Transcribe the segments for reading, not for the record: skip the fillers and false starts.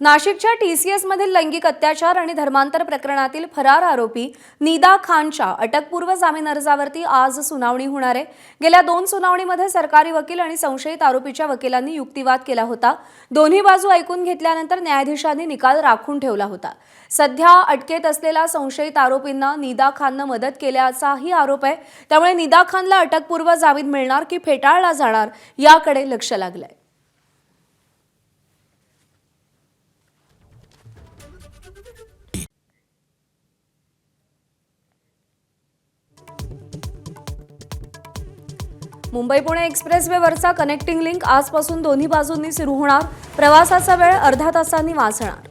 नाशिकच्या TCS मधील लैंगिक अत्याचार आणि धर्मांतर प्रकरणातील फरार आरोपी निदा खानच्या अटकपूर्व जामीन अर्जावरती आज सुनावणी होणार आहे। गेल्या 2 सुनावणीमध्ये सरकारी वकील आणि संशयित आरोपीच्या वकिलांनी युक्तिवाद केला होता। दोन्ही बाजू ऐकून घेतल्यानंतर न्यायाधीशांनी निकाल राखून ठेवला होता। सध्या अटकेत असलेल्या संशयित आरोपींना निदा खानने मदत केल्याचाही आरोप आहे। त्यामुळे निदा खानला अटकपूर्व जामीन मिळणार की फेटाळला जाणार याकडे लक्ष लागलंय। मुंबई-पुणे एक्सप्रेसवेवरचा कनेक्टिंग लिंक आजपासून दोन्ही बाजूंनी सुरू होणार। प्रवासाचा वेळ अर्धा तासांनी वाचणार।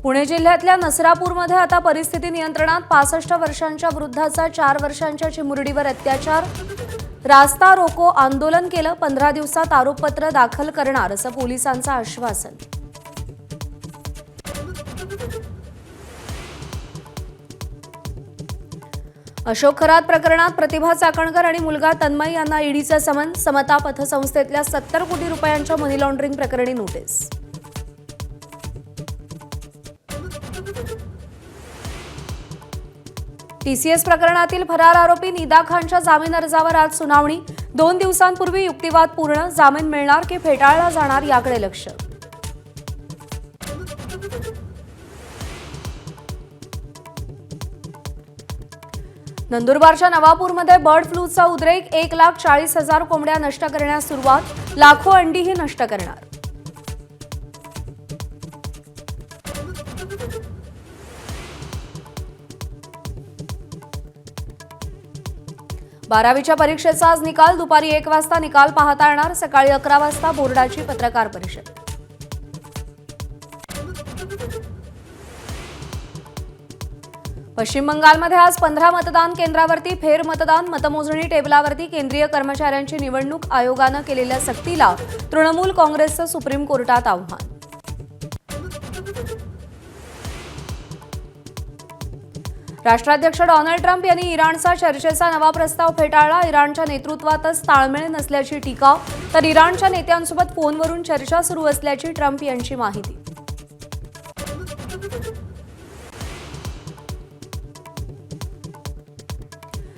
पुणे जिल्ह्यातल्या नसरापूरमध्ये आता परिस्थिती नियंत्रणात। 65 वर्षांच्या वृद्धाचा 4 वर्षांच्या चिमुरडीवर अत्याचार। रास्ता रोको आंदोलन केलं। 15 दिवसात आरोपपत्र दाखल करणार असं पोलिसांचं आश्वासन। अशोक खरात प्रकरणात प्रतिभा चाकणकर आणि मुलगा तन्मय यांना ईडीचं समन। समता पतसंस्थेतल्या 70 कोटी रुपयांच्या मनी लॉन्ड्रिंग प्रकरणी नोटीस। TCS प्रकरणातील फरार आरोपी निदा खानच्या जामीन अर्जावर आज सुनावणी। 2 दिवसांपूर्वी युक्तिवाद पूर्ण। जामीन मिळणार की फेटाळला जाणार याकडे लक्ष। नंदुरबारच्या नवापूरमध्ये बर्ड फ्लूचा उद्रेक। 1,40,000 कोंबड्या नष्ट करण्यास सुरुवात। लाखो अंडीही नष्ट करणार। बारावीच्या परीक्षेचा आज निकाल। दुपारी 1 वाजता निकाल पाहता येणार। सकाळी 11 वाजता बोर्डाची पत्रकार परिषद। पश्चिम बंगालमध्ये आज 15 मतदान केंद्रावरती फेरमतदान। मतमोजणी टेबलावरती केंद्रीय कर्मचाऱ्यांची निवडणूक आयोगानं केलेल्या सक्तीला तृणमूल काँग्रेसचं सुप्रीम कोर्टात आव्हान। राष्ट्राध्यक्ष डोनाल्ड ट्रम्प यांनी इराणचा चर्चेचा नवा प्रस्ताव फेटाळला। इराणच्या नेतृत्वातच ताळमेळ नसल्याची टीका, तर इराणच्या नेत्यांसोबत फोनवरून चर्चा सुरू असल्याची ट्रम्प यांची माहिती।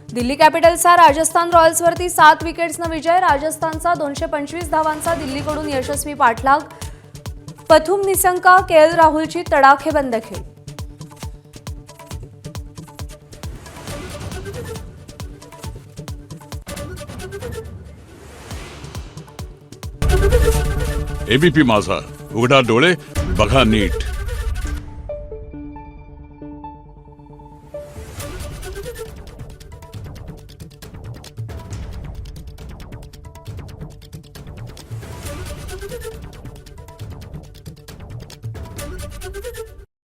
दिल्ली कॅपिटल्सचा राजस्थान रॉयल्सवरती 7 विकेट्सनं विजय। राजस्थानचा 225 धावांचा दिल्लीकडून यशस्वी पाठलाग। पथुम निसंका, KL राहुलची तडाखेबंद खेळ। ABP माझा, उघडा डोळे बघा नीट।